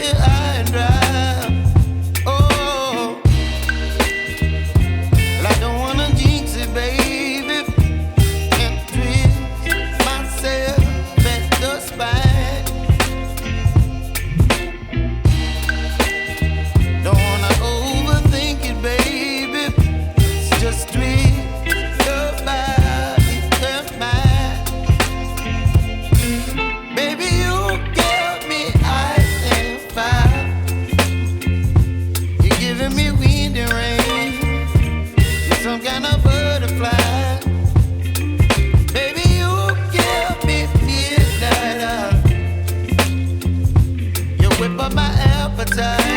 high and dry. Oh, well, I don't wanna jinx it, baby, and twist myself at the spine. Don't wanna overthink it, baby. It's just twist your body and mine. Baby, you give me ice and fire. You're giving me wind and rain. You're some kind of butterfly. Baby, you give me midnight. You whip up my appetite.